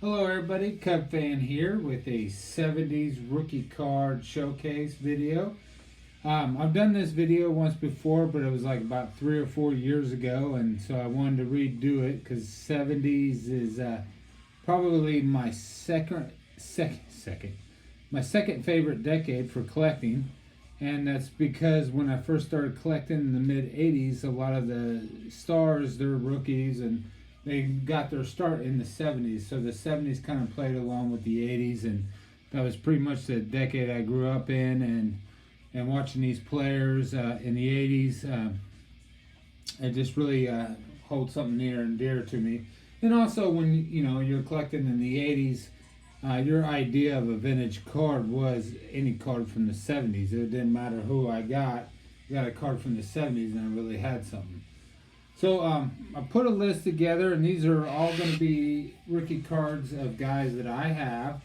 Hello everybody, Cub Fan here with a 70s rookie card showcase video. I've done this video once before, but it was like about 3 or 4 years ago, and so I wanted to redo it because 70s is probably my second favorite decade for collecting, and that's because when I first started collecting in the mid 80s, a lot of the stars, they're rookies, and they got their start in the 70s. So the 70s kind of played along with the 80s, and that was pretty much the decade I grew up in. And watching these players in the 80s, it just really holds something near and dear to me. And also, when you're collecting in the 80s, your idea of a vintage card was any card from the 70s. It didn't matter who I got. I got a card from the 70s, and I really had something. So I put a list together, and these are all going to be rookie cards of guys that I have,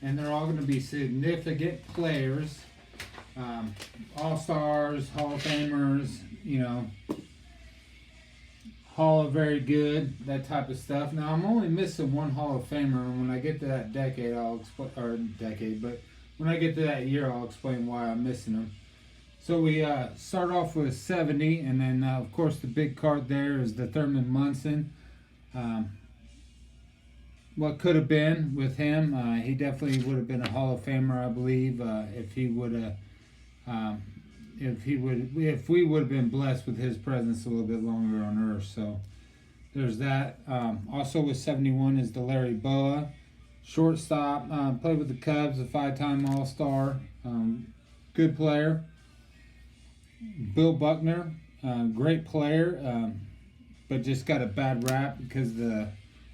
and they're all going to be significant players, all-stars, Hall of Famers, Hall of Very Good, that type of stuff. Now I'm only missing one Hall of Famer, and when I get to that decade, but when I get to that year, I'll explain why I'm missing them. So we start off with 70, and then of course the big card there is the Thurman Munson. What could have been with him? He definitely would have been a Hall of Famer, I believe, if we would have been blessed with his presence a little bit longer on Earth. So there's that. Also with 71 is the Larry Boa, shortstop. Played with the Cubs, a 5-time All-Star. Good player. Bill Buckner, great player, but just got a bad rap because of the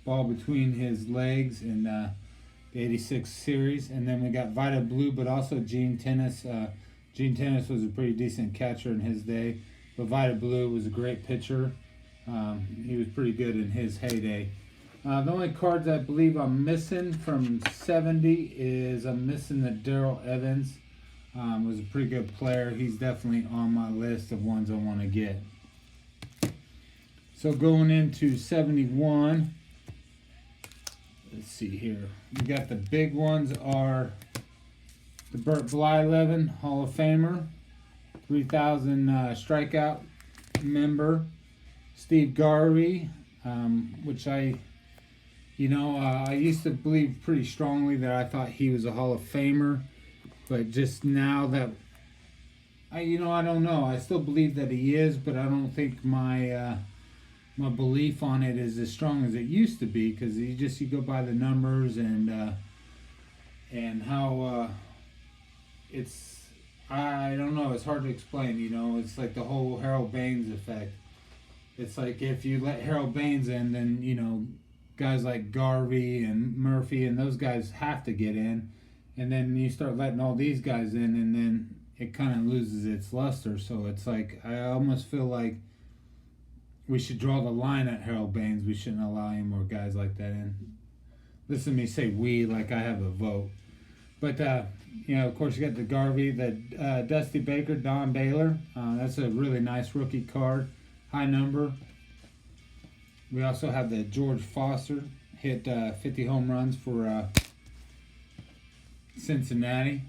ball between his legs in the 86 series. And then we got Vida Blue, but also Gene Tennis. Gene Tennis was a pretty decent catcher in his day, but Vida Blue was a great pitcher. He was pretty good in his heyday. The only cards I believe I'm missing from 70 is I'm missing the Darrell Evans. Was a pretty good player. He's definitely on my list of ones I want to get. So going into 71, let's see here. We got the big ones are the Burt Blyleven, Hall of Famer, 3,000 strikeout member, Steve Garvey, which I used to believe pretty strongly that I thought he was a Hall of Famer. But just now that I don't know. I still believe that he is, but I don't think my belief on it is as strong as it used to be, because you go by the numbers and how it's, I don't know. It's hard to explain. It's like the whole Harold Baines effect. It's like if you let Harold Baines in, then guys like Garvey and Murphy and those guys have to get in. And then you start letting all these guys in, and then it kind of loses its luster. So it's like, I almost feel like we should draw the line at Harold Baines. We shouldn't allow any more guys like that in. Listen to me say we like I have a vote. But, of course, you got the Garvey, the Dusty Baker, Don Baylor. That's a really nice rookie card. High number. We also have the George Foster, hit 50 home runs for Cincinnati.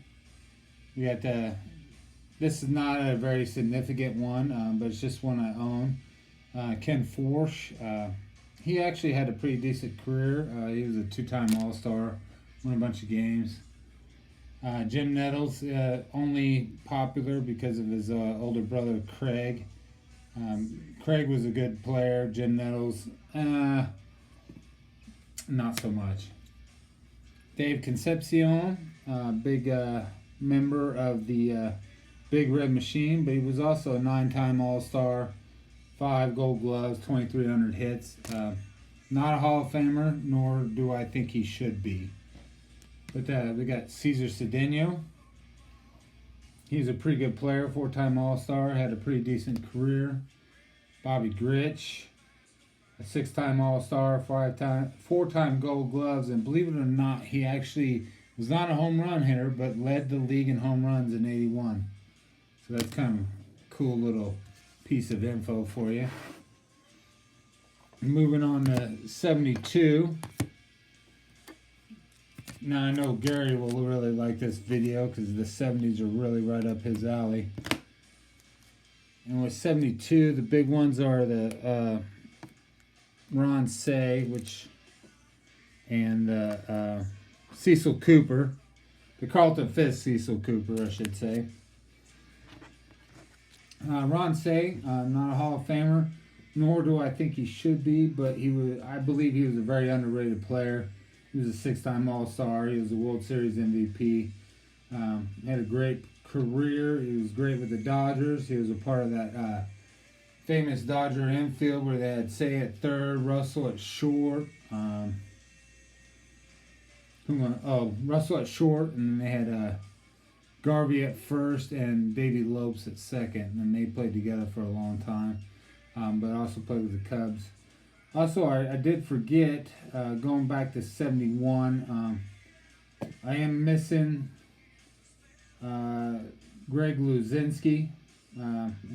We got this is not a very significant one, but it's just one I own. Ken Forsch. He actually had a pretty decent career. He was a 2-time All-Star, won a bunch of games. Jim Nettles, only popular because of his older brother Craig. Craig was a good player. Jim Nettles, not so much. Dave Concepcion, big member of the Big Red Machine, but he was also a 9-time All-Star, 5 Gold Gloves, 2,300 hits. Not a Hall of Famer, nor do I think he should be. But we got Cesar Cedeno. He's a pretty good player, 4-time All-Star, had a pretty decent career. Bobby Grich, a 6-time All-Star, 4-time Gold Gloves, and believe it or not, he actually was not a home run hitter, but led the league in home runs in '81. So that's kind of a cool little piece of info for you. Moving on to 72. Now I know Gary will really like this video because the 70s are really right up his alley. And with 72, the big ones are the Ron Say, and the Cecil Cooper, the Carlton Fisk Cecil Cooper, I should say. Ron Say, not a Hall of Famer, nor do I think he should be, but I believe he was a very underrated player. He was a 6-time All-Star. He was a World Series MVP. Had a great career. He was great with the Dodgers. He was a part of that famous Dodger infield where they had Say at third, Russell at short. Russell at short, and they had Garvey at first and Davey Lopes at second, and they played together for a long time. But also played with the Cubs. Also, I did forget, going back to 71, I am missing Greg Luzinski,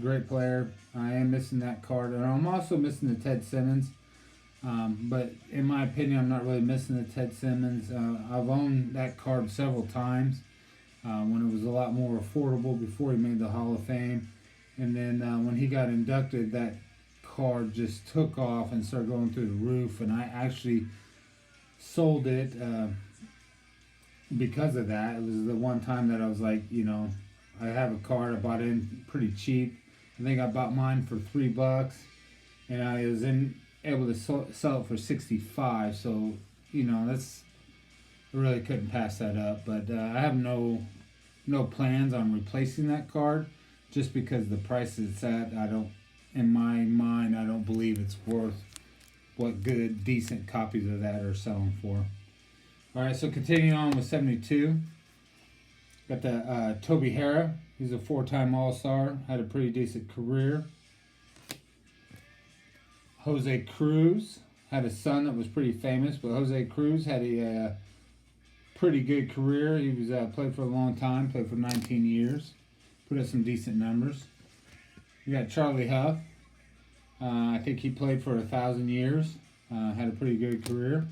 great player. I am missing that card, and I'm also missing the Ted Simmons. But in my opinion, I'm not really missing the Ted Simmons. I've owned that card several times when it was a lot more affordable before he made the Hall of Fame. And then when he got inducted, that card just took off and started going through the roof, and I actually sold it because of that. It was the one time that I was like, I have a card, I bought in pretty cheap. I think I bought mine for $3, and I was able to sell it for $65. So that's, I really couldn't pass that up. But I have no plans on replacing that card, just because the price it's at. In my mind, I don't believe it's worth what good, decent copies of that are selling for. All right, so continuing on with 72. Got the Toby Harrah. He's a 4-time All-Star. Had a pretty decent career. Jose Cruz had a son that was pretty famous, but Jose Cruz had a pretty good career. He was played for a long time, played for 19 years. Put up some decent numbers. You got Charlie Huff. I think he played for 1,000 years. Had a pretty good career.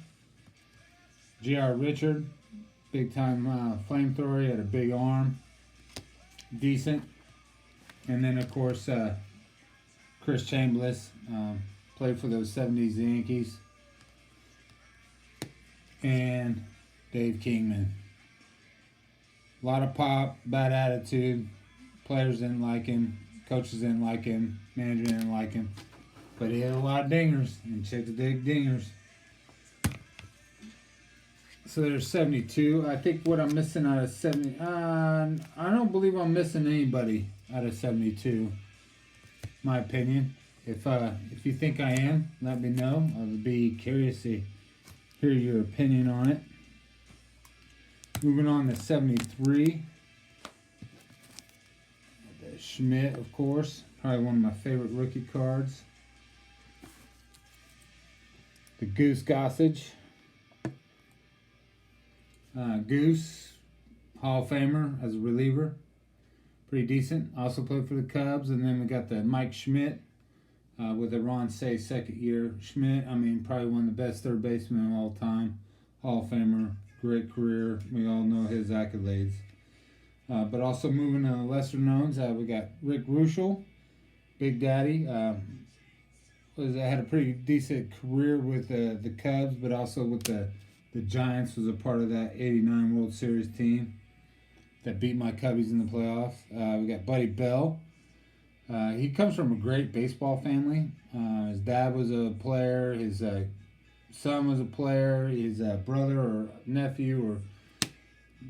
J.R. Richard, big time flamethrower. He had a big arm. Decent. And then, of course, Chris Chambliss. Played for those 70s Yankees. And Dave Kingman. A lot of pop, bad attitude. Players didn't like him. Coaches didn't like him. Manager didn't like him. But he had a lot of dingers, and chicks dig dingers. So there's 72. I think what I'm missing out of 70... I don't believe I'm missing anybody out of 72. My opinion. If you think I am, let me know. I would be curious to hear your opinion on it. Moving on to 73. Schmidt, of course, probably one of my favorite rookie cards. The Goose Gossage. Goose, Hall of Famer as a reliever. Pretty decent. Also played for the Cubs. And then we got the Mike Schmidt with the Ron Say second year. Schmidt, probably one of the best third basemen of all time. Hall of Famer, great career. We all know his accolades. But also moving to the lesser knowns, we got Rick Ruschel, Big Daddy. Had a pretty decent career with the Cubs, but also with the Giants. Was a part of that '89 World Series team that beat my Cubbies in the playoffs. We got Buddy Bell. He comes from a great baseball family. His dad was a player. His son was a player. His brother or nephew or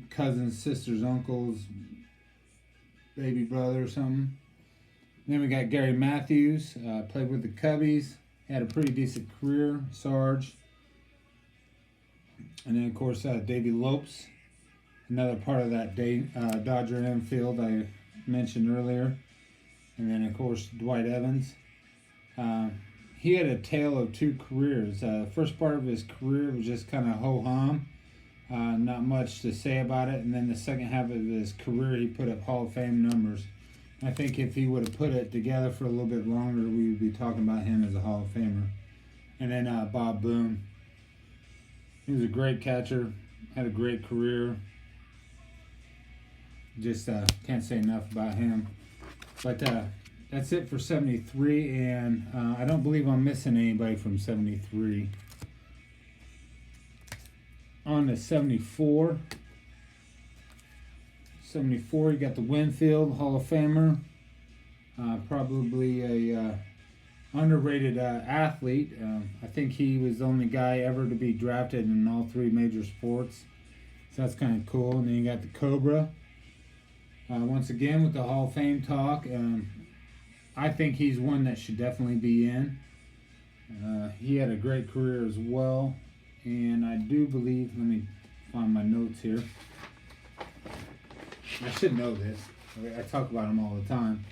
cousins, sisters, uncles, baby brother or something. Then we got Gary Matthews, played with the Cubbies, had a pretty decent career, Sarge. And then, of course, Davey Lopes, another part of that Dodger infield I mentioned earlier. And then, of course, Dwight Evans. He had a tale of two careers. The first part of his career was just kind of ho-hum. Not much to say about it. And then the second half of his career, he put up Hall of Fame numbers. I think if he would have put it together for a little bit longer, we would be talking about him as a Hall of Famer. And then Bob Boone. He was a great catcher, Had a great career. Just can't say enough about him. But that's it for 73, and I don't believe I'm missing anybody from 73. On to 74. 74, you got the Winfield, Hall of Famer. Probably a underrated athlete. I think he was the only guy ever to be drafted in all three major sports. So that's kind of cool. And then you got the Cobra. Once again, with the Hall of Fame talk, I think he's one that should definitely be in. He had a great career as well. And I do believe, let me find my notes here. I should know this. I talk about him all the time.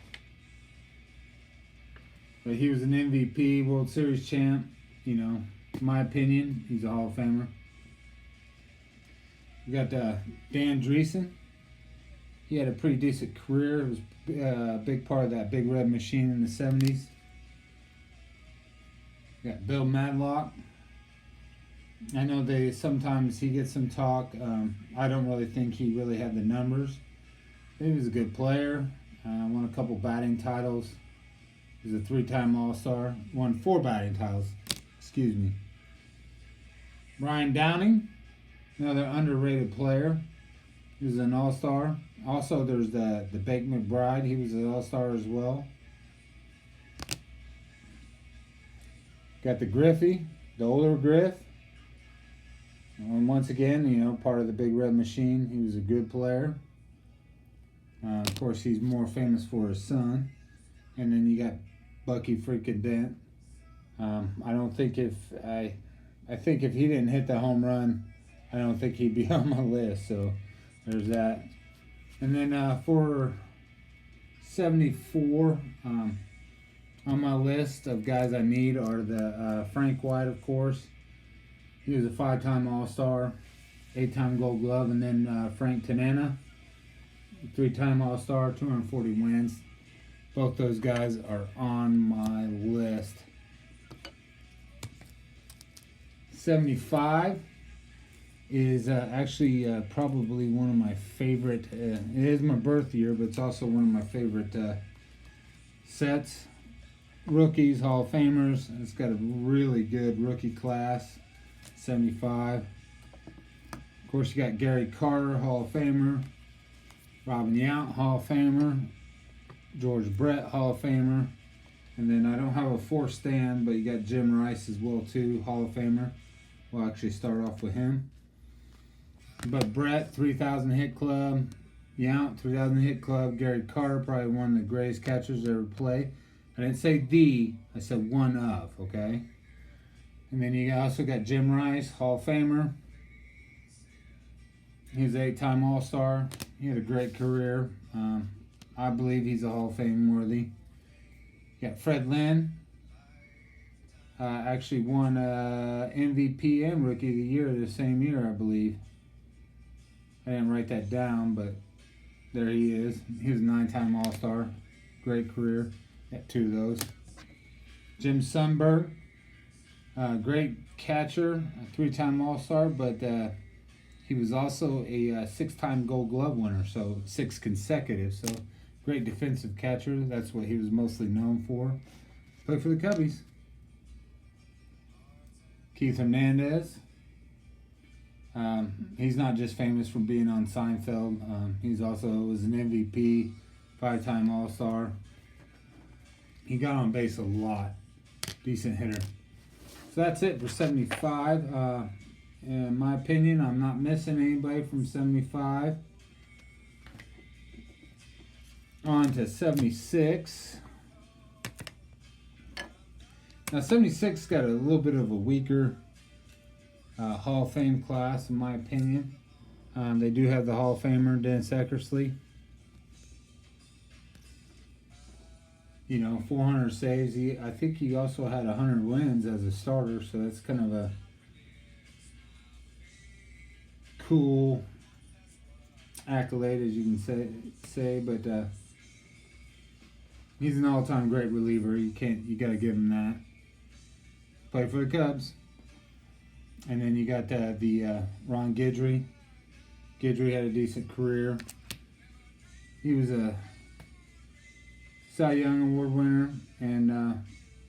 But he was an MVP, World Series champ. You know, in my opinion, he's a Hall of Famer. We got Dan Dreesen. He had a pretty decent career. It was a big part of that Big Red Machine in the 70s. We got Bill Madlock. I know sometimes he gets some talk. I don't really think he really had the numbers. He was a good player. Won a couple batting titles. He was a 3-time All-Star. Won 4 batting titles. Excuse me. Ryan Downing, another underrated player. He was an All-Star. Also, there's the Bake McBride. He was an All-Star as well. Got the Griffey, the older Griff. And once again, you know, part of the Big Red Machine. He was a good player. Of course, he's more famous for his son. And then you got Bucky freaking Dent. I don't think I think if he didn't hit the home run, I don't think he'd be on my list. So there's that. And then for 74, on my list of guys I need are the Frank White, of course. He was a 5-time All-Star, 8-time Gold Glove, and then Frank Tanana, 3-time All-Star, 240 wins. Both those guys are on my list. 75 is actually probably one of my favorite. It is my birth year, but it's also one of my favorite sets. Rookies, Hall of Famers. It's got a really good rookie class. 75. Of course, you got Gary Carter, Hall of Famer. Robin Yount, Hall of Famer. George Brett, Hall of Famer. And then I don't have a 4th stand, but you got Jim Rice as well too, Hall of Famer. We'll actually start off with him. But Brett, 3,000 hit club. Yount, 3,000 hit club. Gary Carter, probably one of the greatest catchers to ever play. I didn't say I said one of, okay? And then you also got Jim Rice, Hall of Famer. He's an 8-time All-Star. He had a great career. I believe he's a Hall of Fame worthy. You got Fred Lynn. Actually won MVP and Rookie of the Year the same year, I believe. I didn't write that down, but there he is. He was a 9-time All-Star. Great career. Got 2 of those. Jim Sundberg. Great catcher. A 3-time All-Star, but he was also a 6-time Gold Glove winner, so 6 consecutive. So great defensive catcher. That's what he was mostly known for. Played for the Cubbies. Keith Hernandez. He's not just famous for being on Seinfeld. He's also was an MVP, 5-time All-Star. He got on base a lot. Decent hitter. So that's it for 75. In my opinion, I'm not missing anybody from 75. On to 76. Now 76 got a little bit of a weaker Hall of Fame class, in my opinion. They do have the Hall of Famer, Dennis Eckersley. You know, 400 saves. I think he also had 100 wins as a starter, so that's kind of a cool accolade, as you can say. But he's an all-time great reliever. You got to give him that. Played for the Cubs. And then you got the Ron Guidry. Guidry had a decent career. He was a Cy Young Award winner, and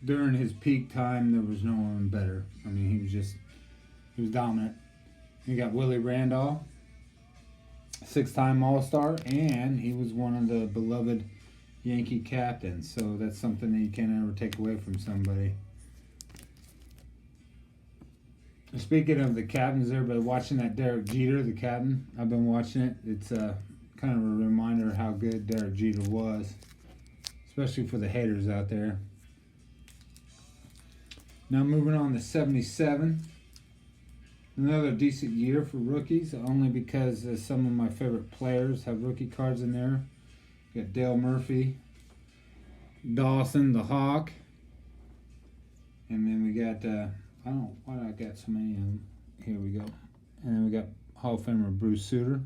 during his peak time, there was no one better. I mean, he was dominant. You got Willie Randolph, 6-time All-Star, and he was one of the beloved Yankee captains. So that's something that you can't ever take away from somebody. Speaking of the captains, everybody watching that Derek Jeter, the captain. I've been watching it. It's kind of a reminder of how good Derek Jeter was, especially for the haters out there. Now moving on to 77. Another decent year for rookies, only because some of my favorite players have rookie cards in there. You got Dale Murphy, Dawson, the Hawk, and then we got, I don't know why I got so many of them. Here we go. And then we got Hall of Famer Bruce Sutter,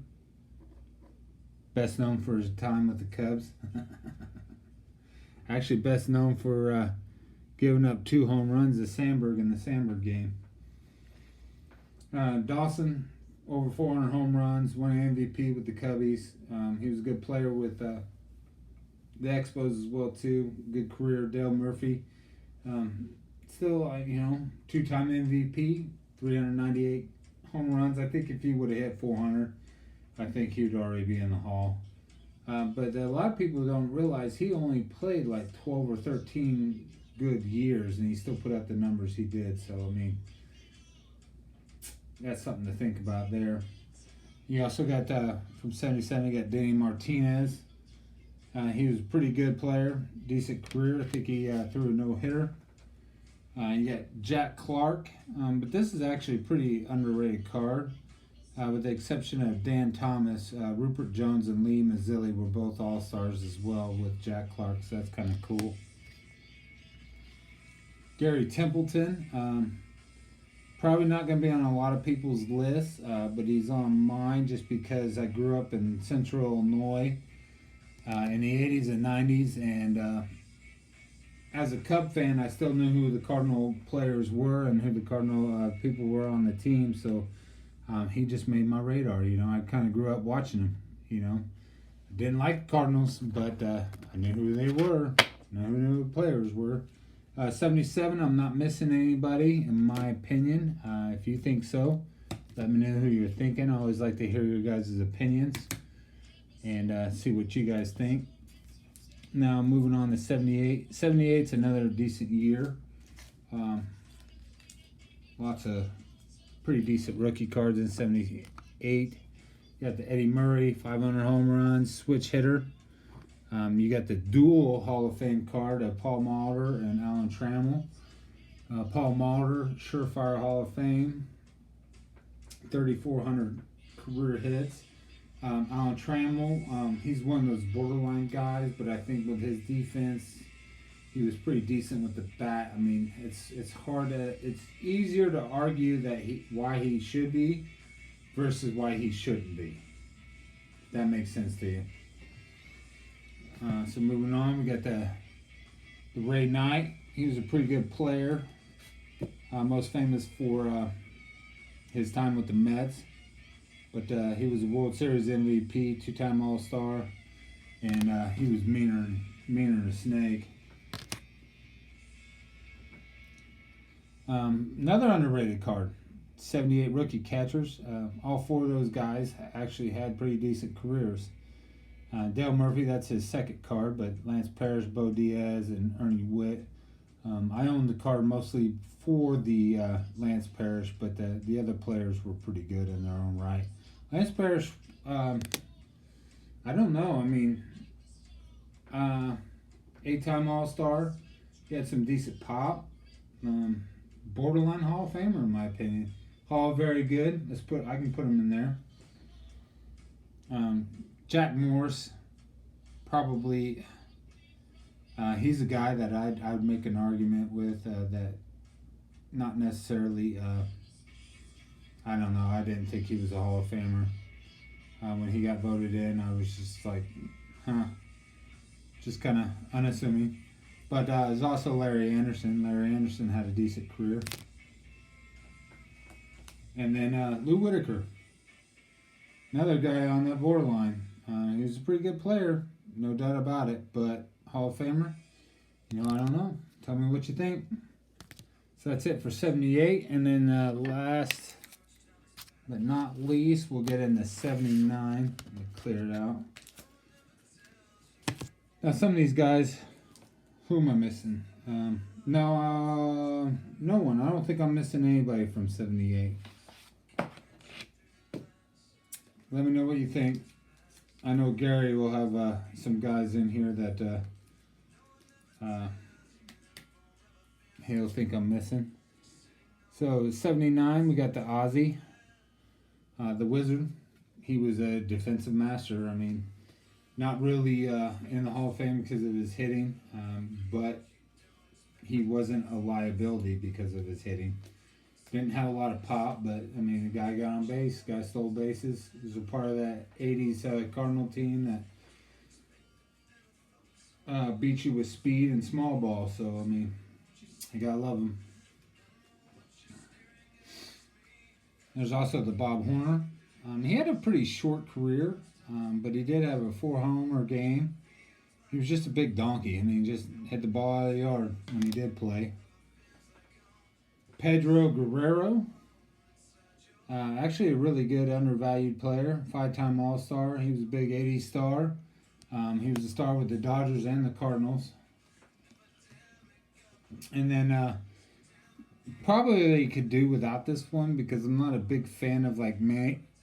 best known for his time with the Cubs. Actually, best known for giving up 2 home runs to Sandberg in the Sandberg game. Dawson, over 400 home runs, won an MVP with the Cubbies. He was a good player with the Expos as well too. Good career. Dale Murphy, still 2-time MVP, 398 home runs. I think if he would have hit 400, I think he'd already be in the Hall. But a lot of people don't realize he only played like 12 or 13 good years, and he still put up the numbers he did. So I mean, that's something to think about there. You also got from 77, you got Danny Martinez. He was a pretty good player, decent career. I think he threw a no-hitter. You got Jack Clark, but this is actually a pretty underrated card. With the exception of Dan Thomas, Rupert Jones and Lee Mazzilli were both All-Stars as well with Jack Clark, so that's kind of cool. Gary Templeton, probably not going to be on a lot of people's lists, but he's on mine just because I grew up in Central Illinois in the 80s and 90s, and as a Cub fan, I still knew who the Cardinal players were and who the Cardinal people were on the team, so he just made my radar. I kind of grew up watching him. I didn't like the Cardinals, but I knew who they were. I knew who the players were. 77, I'm not missing anybody, in my opinion. If you think so, let me know who you're thinking. I always like to hear your guys' opinions and see what you guys think. Now, moving on to 78. 78's another decent year. Lots of pretty decent rookie cards in 78. You got the Eddie Murray, 500 home runs, switch hitter. You got the dual Hall of Fame card of Paul Molitor and Alan Trammell. Paul Molitor, surefire Hall of Fame, 3,400 career hits. Alan Trammell, he's one of those borderline guys, but I think with his defense, he was pretty decent with the bat. I mean, it's easier to argue that why he should be versus why he shouldn't be. If that makes sense to you. So moving on, we got the Ray Knight. He was a pretty good player, most famous for his time with the Mets. But he was a World Series MVP, 2-time All-Star, and he was meaner than a snake. Another underrated card, 78 rookie catchers. All 4 of those guys actually had pretty decent careers. Dale Murphy, that's his second card, but Lance Parrish, Bo Diaz, and Ernie Witt. I own the card mostly for the Lance Parrish, but the other players were pretty good in their own right. Lance Parrish, I don't know. I mean, 8-time All-Star. He had some decent pop. Borderline Hall of Famer, in my opinion. Hall, very good. I can put him in there. Jack Morris, probably. He's a guy that I would make an argument with that not necessarily. I don't know. I didn't think he was a Hall of Famer. When he got voted in, I was just like, just kind of unassuming. But there's also Larry Anderson. Larry Anderson had a decent career. And then Lou Whitaker, another guy on that borderline. He was a pretty good player, no doubt about it. But Hall of Famer, I don't know. Tell me what you think. So that's it for 78. And then last but not least, we'll get into 79. Let me clear it out. Now, some of these guys, who am I missing? No one. I don't think I'm missing anybody from 78. Let me know what you think. I know Gary will have some guys in here that he'll think I'm missing. So 79, we got the Aussie, the Wizard. He was a defensive master. I mean, not really in the Hall of Fame because of his hitting, but he wasn't a liability because of his hitting. Didn't have a lot of pop, but I mean, the guy got on base, guy stole bases. He was a part of that 80's Cardinal team that beat you with speed and small ball. So, I mean, you gotta love him. There's also the Bob Horner. He had a pretty short career, but he did have a 4-homer game. He was just a big donkey. I mean, he just hit the ball out of the yard when he did play. Pedro Guerrero, actually a really good undervalued player, 5-time All-Star. He was a big 80s star. He was a star with the Dodgers and the Cardinals. And then probably they could do without this one because I'm not a big fan of like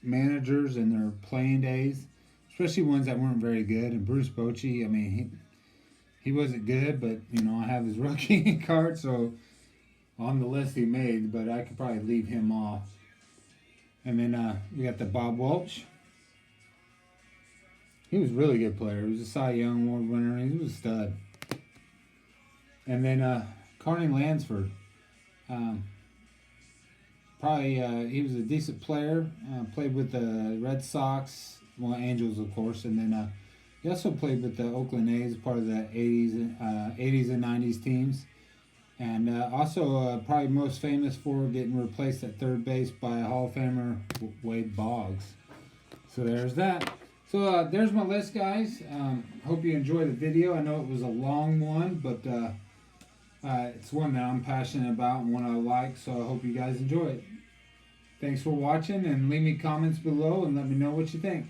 managers and their playing days, especially ones that weren't very good. And Bruce Bochy, I mean, he wasn't good, but I have his rookie card, so on the list he made, but I could probably leave him off. And then we got the Bob Welch. He was a really good player. He was a Cy Young Award winner. He was a stud. And then Carney Lansford. He was a decent player. Played with the Red Sox, Angels of course, and then he also played with the Oakland A's, part of the 80s and 90s teams. And also probably most famous for getting replaced at third base by Hall of Famer Wade Boggs. So there's that. So there's my list, guys. Hope you enjoyed the video. I know it was a long one, but it's one that I'm passionate about and one I like, so I hope you guys enjoy it. Thanks for watching, and leave me comments below and let me know what you think.